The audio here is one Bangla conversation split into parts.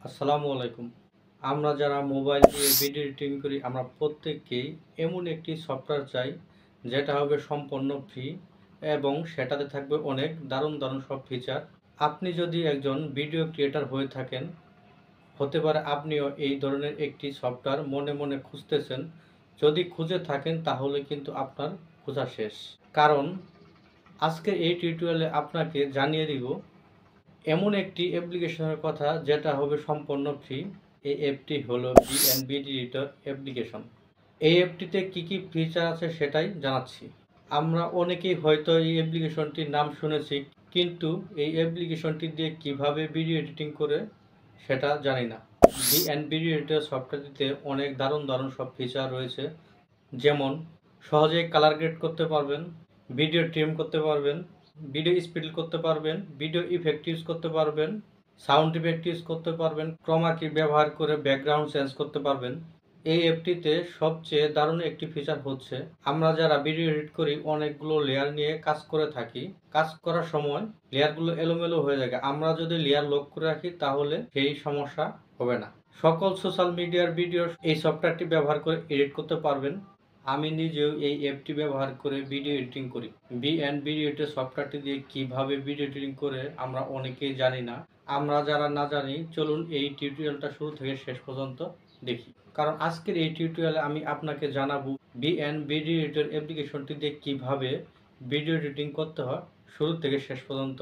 আসসালামু আলাইকুম। আমরা যারা মোবাইল দিয়ে ভিডিও এডিটিং করি আমরা প্রত্যেককেই এমন একটি সফটওয়্যার চাই যেটা হবে সম্পূর্ণ ফ্রি এবং সেটাতে থাকবে অনেক দারুণ দারুণ সব ফিচার। আপনি যদি একজন ভিডিও ক্রিয়েটর হয়ে থাকেন, হতে পারে আপনিও এই ধরনের একটি সফটওয়্যার মনে মনে খুঁজতেছেন। যদি খুঁজে থাকেন তাহলে কিন্তু আপনার খোঁজা শেষ। কারণ আজকের এই টিউটোরিয়ালে আপনাকে জানিয়ে দিব এমন একটি অ্যাপ্লিকেশনের কথা যেটা হবে সম্পূর্ণ ফ্রি। এই অ্যাপটি হলো বিএনবি এডিটর অ্যাপ্লিকেশন। এই অ্যাপটিতে কি কি ফিচার আছে সেটাই জানাচ্ছি। আমরা অনেকেই হয়তো এই অ্যাপ্লিকেশনটির নাম শুনেছি, কিন্তু এই অ্যাপ্লিকেশনটি দিয়ে কিভাবে ভিডিও এডিটিং করে সেটা জানি না। বিএনবি এডিটর সফটওয়্যারটিতে অনেক দারুণ দারুণ সব ফিচার রয়েছে, যেমন সহজেই কালার গ্রেড করতে পারবেন, ভিডিও ট্রিম করতে পারবেন, ভিডিও স্পিড করতে পারবেন, ভিডিও ইফেক্ট ইউজ করতে পারবেন, সাউন্ড ইফেক্ট ইউজ করতে পারবেন, ক্রোমা কি ব্যবহার করে ব্যাকগ্রাউন্ড চেঞ্জ করতে পারবেন। এই অ্যাপটিতে সবচেয়ে দারুণ একটি ফিচার হচ্ছে আমরা যারা ভিডিও এডিট করি অনেকগুলো লেয়ার নিয়ে কাজ করে থাকি। কাজ করার সময় লেয়ারগুলো এলোমেলো হয়ে যায়। আমরা যদি লেয়ার লক করে রাখি তাহলে সেই সমস্যা হবে না। সকল সোশ্যাল মিডিয়ার ভিডিও এই সফটওয়্যারটি ব্যবহার করে এডিট করতে পারবেন। আমি নিজেও এই অ্যাপটি ব্যবহার করে ভিডিও এডিটিং করি। বিএনবি এডিটর সফটওয়্যারটি দিয়ে কিভাবে ভিডিও এডিটিং করে আমরা অনেকেই জানি না। আমরা যারা না জানি, চলুন এই টিউটোরিয়ালটা শুরু থেকে শেষ পর্যন্ত দেখি। কারণ আজকের এই টিউটোরিয়ালে আমি আপনাকে জানাবো বিএনবি এডিটর অ্যাপ্লিকেশনটি দিয়ে কিভাবে ভিডিও এডিটিং করতে হয়, শুরু থেকে শেষ পর্যন্ত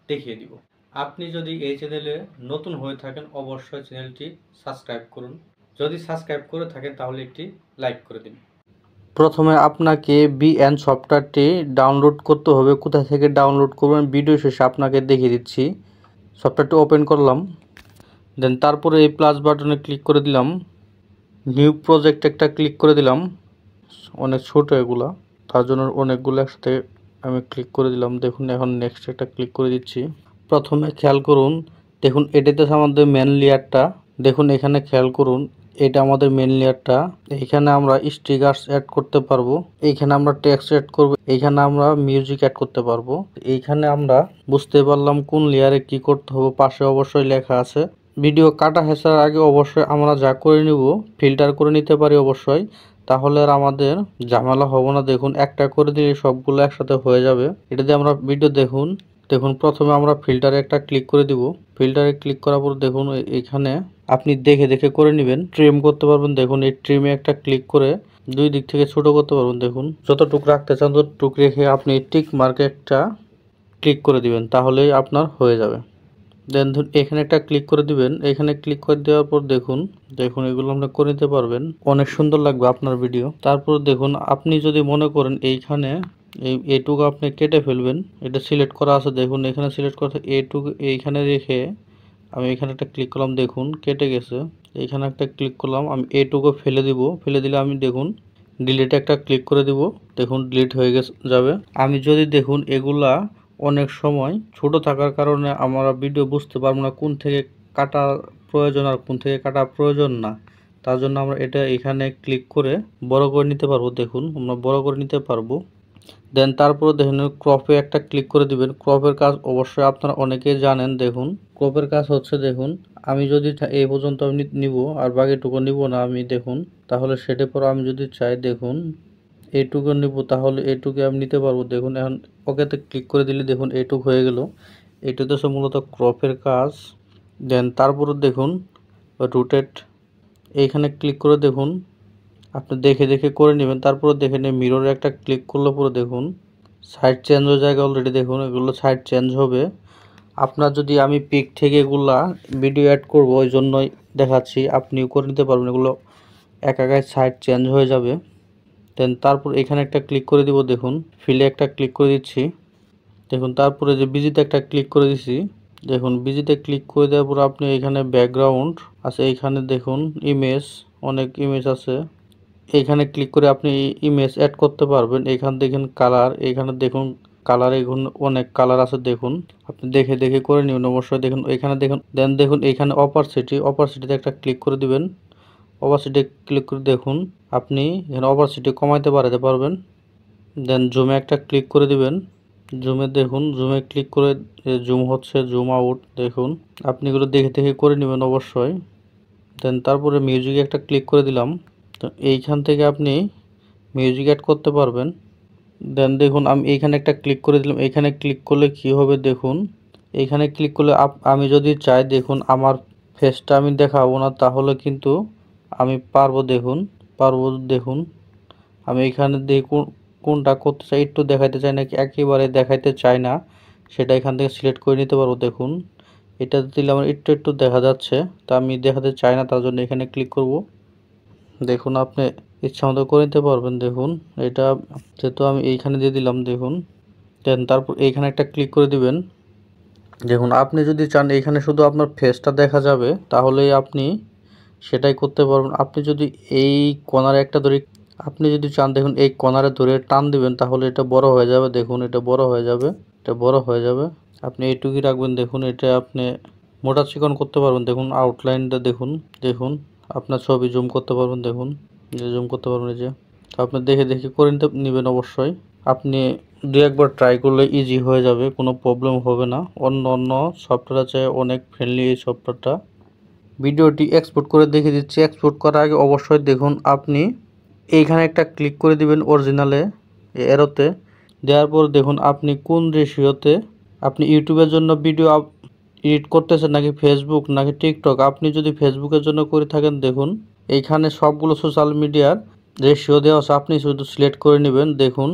দেখিয়ে দিব। আপনি যদি এই চ্যানেলে নতুন হয়ে থাকেন অবশ্যই চ্যানেলটি সাবস্ক্রাইব করুন। যদি সাবস্ক্রাইব করে থাকেন তাহলে একটি লাইক করে দিন। প্রথমে আপনাকে বিএন সফটওয়্যারটি ডাউনলোড করতে হবে। কোথায় থেকে ডাউনলোড করবেন ভিডিও শেষে আপনাকে দেখিয়ে দিচ্ছি। সফটওয়্যারটি ওপেন করলাম, দেন তারপরে এই প্লাস বাটনে ক্লিক করে দিলাম, নিউ প্রজেক্ট একটা ক্লিক করে দিলাম। অনেক ছোট এগুলা, তার জন্য অনেকগুলো একসাথে আমি ক্লিক করে দিলাম। দেখুন এখন নেক্সট একটা ক্লিক করে দিচ্ছি। প্রথমে খেয়াল করুন, দেখুন এটাতে আমাদের মেন লেয়ারটা, দেখুন এখানে খেয়াল করুন এটা আমাদের মেন লেয়ারটা। এইখানে আমরা স্টিকারস অ্যাড করতে পারবো, এইখানে আমরা টেক্সট অ্যাড করব, এইখানে আমরা মিউজিক অ্যাড করতে পারবো। এইখানে আমরা বুঝতে পারলাম কোন লেয়ারে কি করতে হবে, পাশে অবশ্যই লেখা আছে। ভিডিও কাটা হেঁচার আগে অবশ্যই আমরা যা করে নিব ফিল্টার করে নিতে পারি অবশ্যই, তাহলে আর আমাদের ঝামেলা হবে না। দেখুন একটা করে দিলে সবগুলো একসাথে হয়ে যাবে। এটা দিয়ে আমরা ভিডিও দেখুন প্রথমে আমরা ফিল্টারে একটা ক্লিক করে দিব। ফিল্টারে ক্লিক করার পর দেখুন এখানে আপনি দেখে দেখে করে নেবেন, ট্রিম করতে পারবেন। দেখুন এই ট্রিমে একটা ক্লিক করে দুই দিক থেকে ছোট করতে পারবেন। দেখুন যতটুক রাখতে চান ততটুক রেখে আপনি টিক মার্কে একটা ক্লিক করে দিবেন, তাহলেই আপনার হয়ে যাবে। দেন এখানে একটা ক্লিক করে দিবেন। এখানে ক্লিক করে দেওয়ার পর দেখুন এগুলো আমরা করে নিতে পারবেন, অনেক সুন্দর লাগবে আপনার ভিডিও। তারপর দেখুন আপনি যদি মনে করেন এইখানে এইটুকু আপনি কেটে ফেলবেন, এটা সিলেক্ট করা আছে। দেখুন এখানে সিলেক্ট করা এইটুকু এইখানে রেখে আমি এখানে একটা ক্লিক করলাম, দেখুন কেটে গেছে। এইখানে একটা ক্লিক করলাম, আমি এইটুকু ফেলে দিব। ফেলে দিলে আমি দেখুন ডিলিটে একটা ক্লিক করে দিব, দেখুন ডিলিট হয়ে যাবে। আমি যদি দেখুন এগুলা অনেক সময় ছোট থাকার কারণে আমরা ভিডিও বুঝতে পারবো না কোন থেকে কাটা প্রয়োজন আর কোন থেকে কাটা প্রয়োজন না, তার জন্য আমরা এটা এখানে ক্লিক করে বড় করে নিতে পারবো। দেখুন আমরা বড় করে নিতে পারবো। দেন তারপরে দেখুন ক্রপে একটা ক্লিক করে দিবেন। ক্রপের কাজ অবশ্যই আপনারা অনেকেই জানেন। দেখুন ক্রপের কাজ হচ্ছে, দেখুন আমি যদি এই পর্যন্ত আমি নিব আর বাকিটুকু নিব না আমি, দেখুন তাহলে সেটার পর আমি যদি চাই দেখুন এইটুকু নিব তাহলে এইটুকু আমি নিতে পারবো। দেখুন এখন ওকেতে ক্লিক করে দিলে দেখুন এইটুকু হয়ে গেল। এইটাতে মূলত ক্রপের কাজ। দেন তারপরে দেখুন রোটেট, এইখানে ক্লিক করে দেখুন আপনি দেখে দেখে করে নেবেন। তারপরে দেখে নিয়ে মিররে একটা ক্লিক করলে পরে দেখুন সাইড চেঞ্জ হয়ে যায় অলরেডি। দেখুন এগুলো সাইড চেঞ্জ হবে। আপনার যদি আমি পিক থেকে এগুলা ভিডিও অ্যাড করব ওই জন্যই দেখাচ্ছি, আপনিও করে নিতে পারবেন। এগুলো একাই সাইড চেঞ্জ হয়ে যাবে। দেন তারপর এখানে একটা ক্লিক করে দিব, দেখুন ফিলে একটা ক্লিক করে দিচ্ছি। দেখুন তারপরে যে বিজিতে একটা ক্লিক করে দিচ্ছি। দেখুন বিজিতে ক্লিক করে দেওয়ার পর আপনি এখানে ব্যাকগ্রাউন্ড আছে, এইখানে দেখুন ইমেজ, অনেক ইমেজ আছে। এইখানে ক্লিক করে আপনি ইমেজ অ্যাড করতে পারবেন। এখানে দেখেন কালার, এখানে দেখুন কালার, এখানে অনেক কালার আছে। দেখুন আপনি দেখে দেখে করে নিন অবশ্যই। দেখুন এখানে দেখুন, দেন দেখুন এখানে অপারসিটিতে একটা ক্লিক করে দিবেন। অপারসিটি ক্লিক করে দেখুন আপনি এখানে অপারসিটি কমাইতে বাড়াতে পারবেন। দেন জুমে একটা ক্লিক করে দিবেন। জুমে দেখুন, জুমে ক্লিক করে জুম হচ্ছে, জুম আউট দেখুন। আপনি এগুলো দেখে দেখে করে নেবেন অবশ্যই। দেন তারপরে মিউজিকে একটা ক্লিক করে দিলাম। তো এইখান থেকে আপনি মিউজিক অ্যাড করতে পারবেন। দেন দেখুন আমি এইখানে একটা ক্লিক করে দিলাম। এইখানে ক্লিক করলে কি হবে দেখুন। এইখানে ক্লিক করলে আমি যদি চাই দেখুন আমার ফেসটা আমি দেখাবো না, তাহলে কিন্তু আমি পারবো দেখুন। আমি এখানে দেখুন কোনটা করতে চাই, একটু দেখাইতে চাই নাকি একেবারে দেখাইতে চাই না, সেটা এখান থেকে সিলেক্ট করে নিতে পারবো দেখুন। এটা দিলে আমার একটু দেখা যাচ্ছে, তা আমি দেখাতে চাই না, তার জন্য এখানে ক্লিক করব। দেখুন আপনি ইচ্ছা মতো করে নিতে পারবেন দেখুন। এটা যেহেতু আমি এইখানে দিয়ে দিলাম দেখুন। দেন তারপর এইখানে একটা ক্লিক করে দিবেন। দেখুন আপনি যদি চান এইখানে শুধু আপনার ফেসটা দেখা যাবে, তাহলেই আপনি সেটাই করতে পারবেন। আপনি যদি এই কর্নারে একটা ধরে, আপনি যদি চান দেখুন এই কর্নারে ধরে টান দিবেন, তাহলে এটা বড় হয়ে যাবে দেখুন। এটা বড় হয়ে যাবে। আপনি এইটুকুই রাখবেন দেখুন। এটা আপনি মোটা চিকন করতে পারবেন দেখুন। আউটলাইনটা দেখুন আপনার ছবি জুম করতে পারবেন দেখুন, জুম করতে পারবেন এই যে। তো আপনি দেখে দেখে করে নিতে নেবেন অবশ্যই। আপনি দু একবার ট্রাই করলে ইজি হয়ে যাবে, কোনো প্রবলেম হবে না। অন্য সফটওয়্যার চেয়ে অনেক ফ্রেন্ডলি এই সফটওয়্যারটা। ভিডিওটি এক্সপোর্ট করে দেখে দিচ্ছি। এক্সপোর্ট করার আগে অবশ্যই দেখুন আপনি এইখানে একটা ক্লিক করে দিবেন অরিজিনালে, এরোতে। দেওয়ার পর দেখুন আপনি কোন রেশিওতে আপনি ইউটিউবের জন্য ভিডিও এডিট করতেছেন, নাকি ফেসবুক নাকি টিকটক। আপনি যদি ফেসবুকের জন্য করে থাকেন দেখুন এইখানে সবগুলো সোশ্যাল মিডিয়ার রেশিও দেওয়া আছে, আপনি শুধু সিলেক্ট করে নেবেন দেখুন।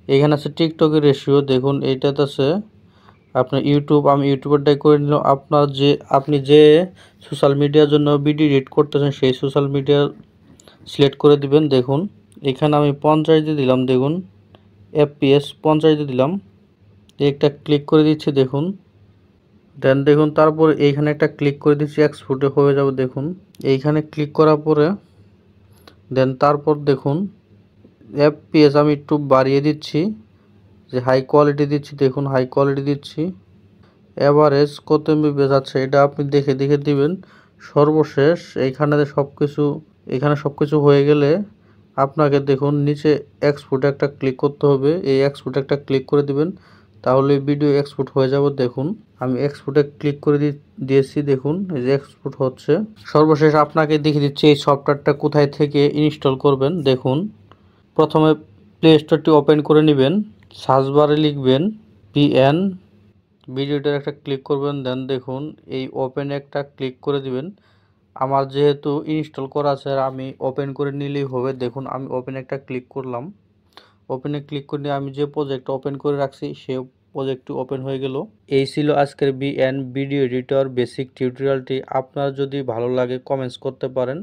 এখানে আছে টিকটকের রেশিও দেখুন, এইটাতে আছে আপনার ইউটিউব। আমি ইউটিউবেরটাই করে নিলাম। আপনি যে সোশ্যাল মিডিয়ার জন্য ভিডিও এডিট করতেছেন সেই সোশ্যাল মিডিয়া সিলেক্ট করে দিবেন দেখুন। এখানে আমি 50 দিয়ে দিলাম দেখুন, FPS 50 দিয়ে দিলাম। একটা ক্লিক করে দিচ্ছি দেখুন। দেন দেখুন তারপর এইখানে একটা ক্লিক করে দিচ্ছি, এক্সপোর্টে হয়ে যাবে দেখুন। এইখানে ক্লিক করার পরে দেন তারপর দেখুন FPS আমি একটু বাড়িয়ে দিচ্ছি, যে হাই কোয়ালিটি দিচ্ছি দেখুন, হাই কোয়ালিটি দিচ্ছি। এভারেজ কত MB আছে এটা আপনি দেখে দেখে দিবেন। সর্বশেষ এখানে সব কিছু হয়ে গেলে আপনাকে দেখুন নিচে এক্সপোর্ট একটা ক্লিক করতে হবে। এই এক্সপোর্ট একটা ক্লিক করে দিবেন, তাহলে ভিডিও এক্সপোর্ট হয়ে যাবে দেখুন। আমি এক্সপোর্টে ক্লিক করে দিয়েছি দেখুন, এই যে এক্সপোর্ট হচ্ছে। সর্বশেষ আপনাকে দেখিয়ে দিচ্ছি এই সফটওয়্যারটা কোথায় থেকে ইনস্টল করবেন দেখুন। প্রথমে প্লে স্টোরটি ওপেন করে নেবেন, সার্চ বারে লিখবেন PN, ভিডিওটার একটা ক্লিক করবেন। দেন দেখুন এই ওপেনে একটা ক্লিক করে দিবেন। আমার যেহেতু ইনস্টল করা আছে আর আমি ওপেন করে নিলেই হবে দেখুন। আমি ওপেনে একটা ক্লিক করলাম। ওপেনে ক্লিক করে নিয়ে আমি যে প্রজেক্টটা ওপেন করে রাখছি সেই প্রজেক্টটি ওপেন হয়ে গেল। এই ছিল আজকের BN ভিডিও এডিটর বেসিক টিউটোরিয়ালটি। আপনার যদি ভালো লাগে কমেন্টস করতে পারেন।